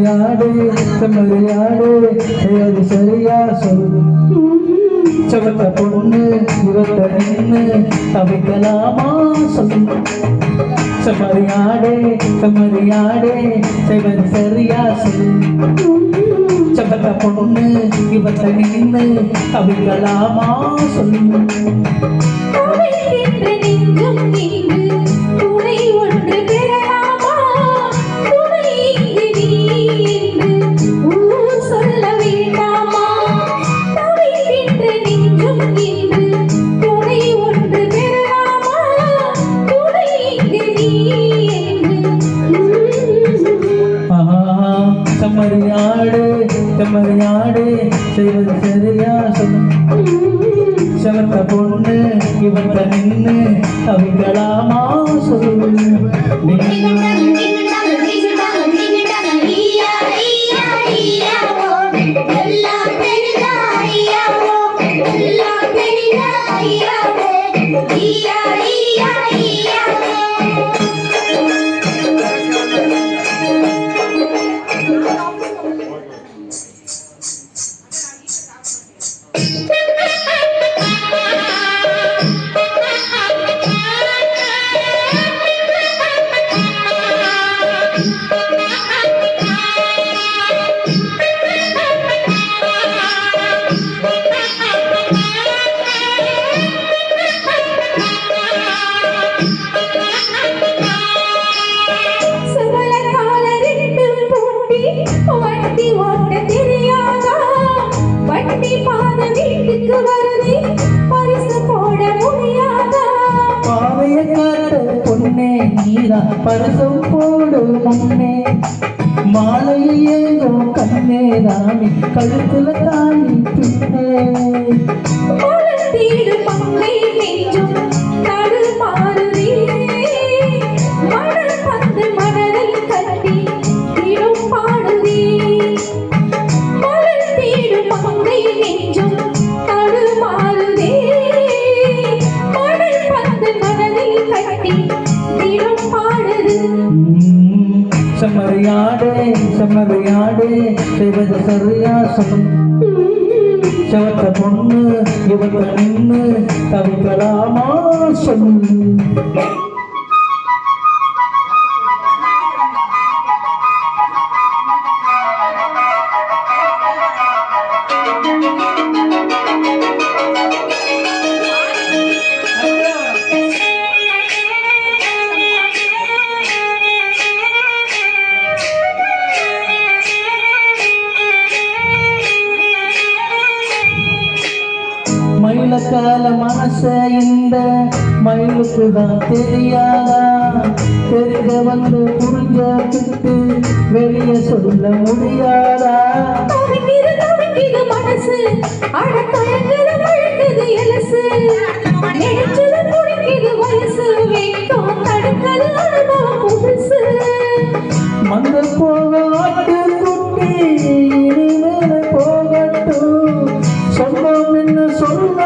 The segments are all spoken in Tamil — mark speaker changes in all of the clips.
Speaker 1: செம்மறியாடு செம்மறியாடு அது சரியா சொல்லு செவத்த பொண்ணு இவத்த நின்று தவிக்கலாமா சொல்லு செம்மறியாடே செம்மறியாடே செவன் சரியா சொல்லு செவத்த பொண்ணு இவத்த நின்று தவிக்கலாமா சொல்லு செம்மறியாடு செம்மறியாடு செய்வது சரியா சொல்லு செவத்த பொண்ணு இவத்த நின்று தவிக்கலாமா சொல்லு
Speaker 2: வண்டி ஓட்ட தெரியாதா வண்டி பாத வீட்டுக்கு வருது பரிசு போட முடியாதா
Speaker 1: பாவைய காத்த பொண்ணே நீரா பரிசம் போடு முன்னே மாலையில் ஏதோ கண்ணே ராணி கழுத்துல தாணி பின்னே
Speaker 2: மலத்தீடு பங்கை நெஞ்சும் நடு மாறுதே மணல் பந்து மணலில் கட்டி இடும் பாடுதே மலத்தீடு பங்கை நெஞ்சும் நடு மாறுதே மணல் பந்து மணலில் கட்டி இடும் பாடுது
Speaker 1: செம்மறியாடே செம்மறியாடே செய்வது சரியா சொல்லு செவத்த பொண்ணு இவத்த நின்று தவிக்கலாமா சொல்லு மயிலக்கால மனச இந்த மயிலுக்கு தான் தெரியாதா தெரிஞ்ச வந்து புரிஞ்சுக்கிட்டு வெளியே சொல்ல முடியாதா
Speaker 2: மனசு அடக்கயங்குது மழங்குது எலசு நெடுச்சது குடிக்குது வயசு வேட்டம் தடுக்கது அனுபவம் புதுசு
Speaker 1: மங்கள் போக ஆட்டு குட்டி இனிமேல போகட்டும் சொந்தம் என்ன சொல்ல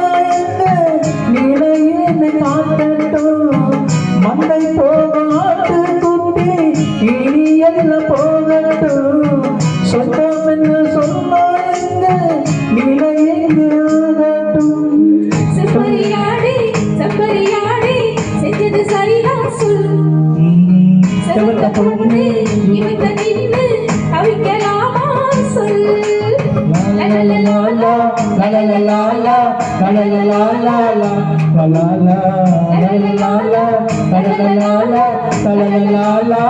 Speaker 1: நீனையே காட்டட்டும் மண்டை போக ஆட்டு குட்டி இனி எல்லாம் போகட்டும் சொந்தம் என்ன சொல்ல நீனையே ஆகட்டும்
Speaker 2: செம்மறியாடே செம்மறியாடே செஞ்சது சரிதான் சொல் செவத்த பொண்ணு இவத்த நின்று தவிக்கலாமா சொல்
Speaker 1: லலலலா லலலலா லலலலா லலலலா லலலலா லலலலா லலலலா